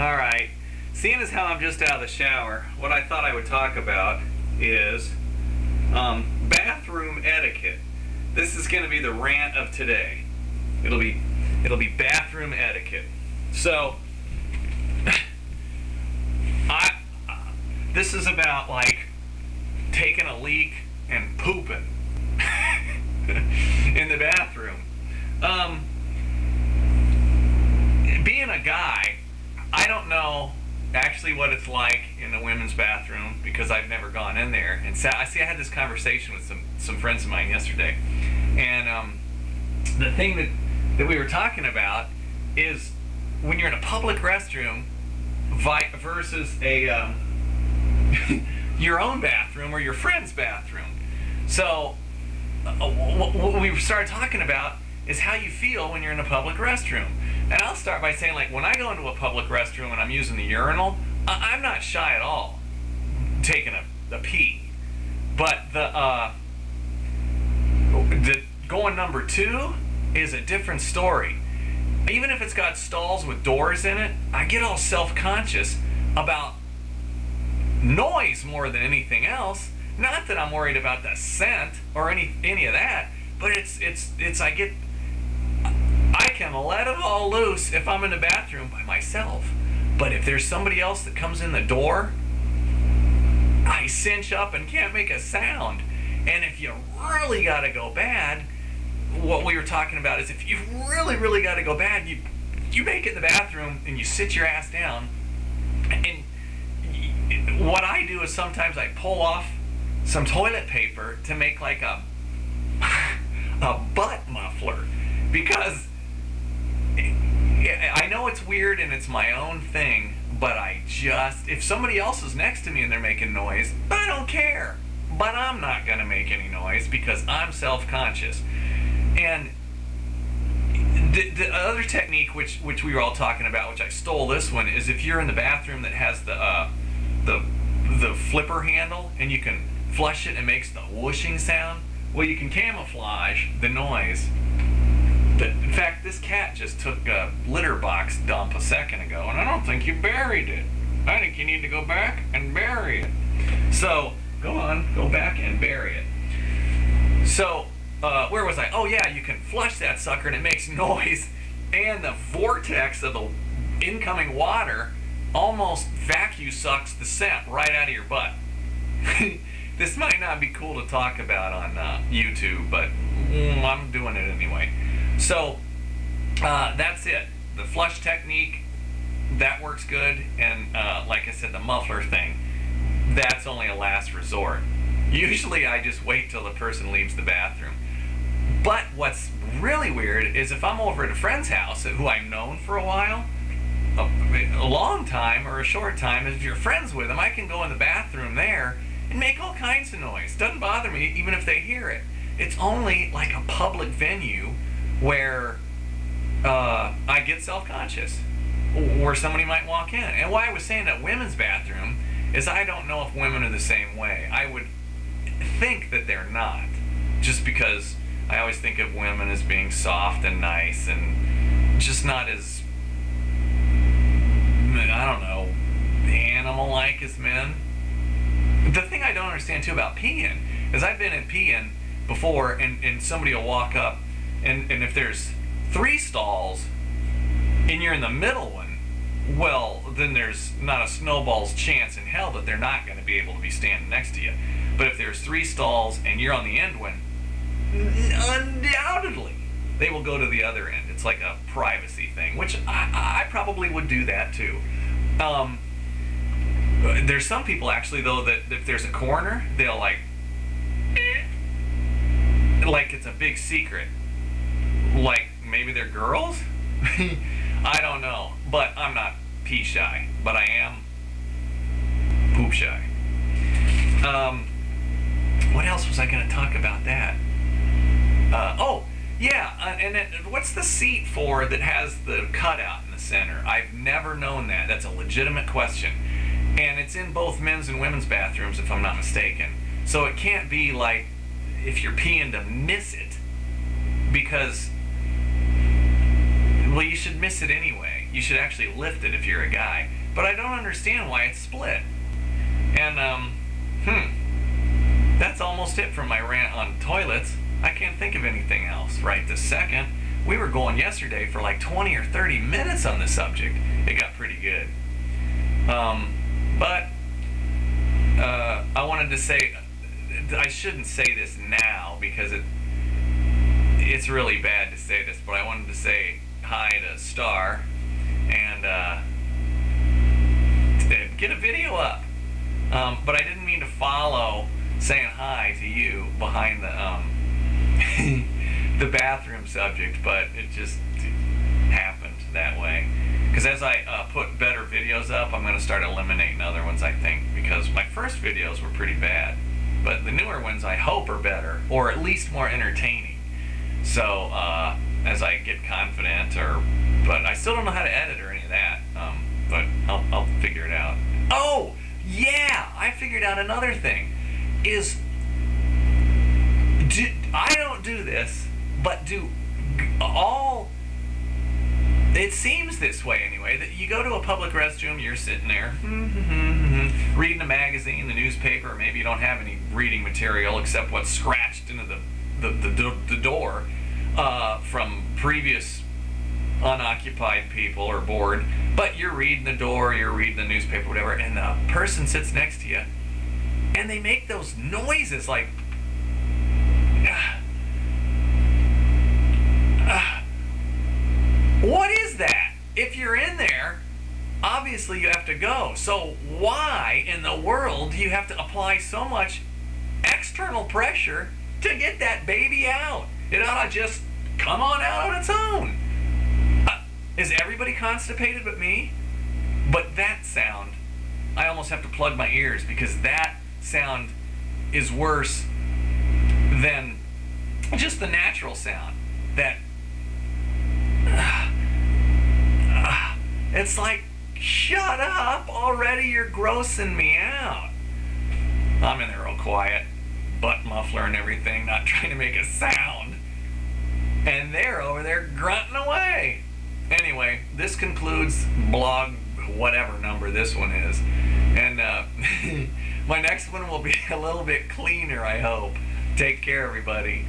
Alright, seeing as how I'm just out of the shower, what I thought I would talk about is bathroom etiquette. This is going to be the rant of today. It'll be bathroom etiquette. So, this is about like taking a leak and pooping in the bathroom. Being a guy, I don't know actually what it's like in the women's bathroom because I've never gone in there. And so I had this conversation with some friends of mine yesterday, and the thing that we were talking about is when you're in a public restroom versus a your own bathroom or your friend's bathroom. So what we started talking about is how you feel when you're in a public restroom. And I'll start by saying, like, when I go into a public restroom and I'm using the urinal, I'm not shy at all taking a pee. But the going number two is a different story. Even if it's got stalls with doors in it, I get all self-conscious about noise more than anything else. Not that I'm worried about the scent or any of that, but I can let it all loose if I'm in the bathroom by myself. But if there's somebody else that comes in the door, I cinch up and can't make a sound. And if you really gotta go bad, what we were talking about is if you really gotta go bad, you make it in the bathroom and you sit your ass down. And what I do is sometimes I pull off some toilet paper to make like a butt muffler, because I know it's weird and it's my own thing, but if somebody else is next to me and they're making noise, I don't care. But I'm not going to make any noise because I'm self-conscious. And the other technique, which we were all talking about, which I stole this one, is if you're in the bathroom that has the flipper handle and you can flush it and it makes the whooshing sound, well, you can camouflage the noise. In fact, this cat just took a litter box dump a second ago, and I don't think you buried it. I think you need to go back and bury it. So, go back and bury it. So, where was I? Oh yeah, you can flush that sucker and it makes noise, and the vortex of the incoming water almost vacuum sucks the scent right out of your butt. This might not be cool to talk about on YouTube, but I'm doing it anyway. So that's it. The flush technique, that works good, and like I said, the muffler thing, that's only a last resort. Usually I just wait till the person leaves the bathroom. But what's really weird is if I'm over at a friend's house who I've known for a while, a long time or a short time, if you're friends with them, I can go in the bathroom there and make all kinds of noise. Doesn't bother me even if they hear it. It's only like a public venue where I get self-conscious, where somebody might walk in. And why I was saying that women's bathroom is I don't know if women are the same way. I would think that they're not, just because I always think of women as being soft and nice and just not as, I don't know, animal-like as men. The thing I don't understand too about peeing is I've been in peeing before, and somebody will walk up, and if there's 3 stalls and you're in the middle one, well, then there's not a snowball's chance in hell that they're not going to be able to be standing next to you. But if there's 3 stalls and you're on the end one, undoubtedly they will go to the other end. It's like a privacy thing, which I probably would do that too. There's some people actually though that if there's a corner, they'll like it's a big secret. Like maybe they're girls? I don't know. But I'm not pee shy, but I am poop shy. What else was I going to talk about that? Oh, yeah, and then what's the seat for that has the cutout in the center? I've never known that. That's a legitimate question. And it's in both men's and women's bathrooms, if I'm not mistaken. So it can't be like if you're peeing to miss it, because, well, you should miss it anyway. you should actually lift it if you're a guy. But I don't understand why it's split. And, that's almost it from my rant on toilets. I can't think of anything else right this second. We were going yesterday for like 20 or 30 minutes on the subject. It got pretty good. But I wanted to say, I shouldn't say this now because it's really bad to say this, but I wanted to say hi to Star and get a video up. But I didn't mean to follow saying hi to you behind the the bathroom subject, but it just happened that way. Because as I put better videos up, I'm going to start eliminating other ones, I think, because my first videos were pretty bad. But the newer ones I hope are better, or at least more entertaining. So as I get confident, but I still don't know how to edit or any of that. But I'll figure it out. Oh yeah, I figured out another thing. I don't do this, but do all. It seems this way anyway, that you go to a public restroom, you're sitting there, reading a magazine, the newspaper, or maybe you don't have any reading material except what's scratched into the door from previous unoccupied people or bored, but you're reading the door, you're reading the newspaper, whatever, and the person sits next to you, and they make those noises like, what is that? If you're in there, obviously you have to go. So why in the world do you have to apply so much external pressure to get that baby out? It ought to just come on out on its own. Is everybody constipated but me? But that sound, I almost have to plug my ears because that sound is worse than just the natural sound. That it's like, shut up already, you're grossing me out. I'm in there real quiet, butt muffler and everything, not trying to make a sound. And they're over there grunting away. Anyway, this concludes blog whatever number this one is. And my next one will be a little bit cleaner, I hope. Take care, everybody.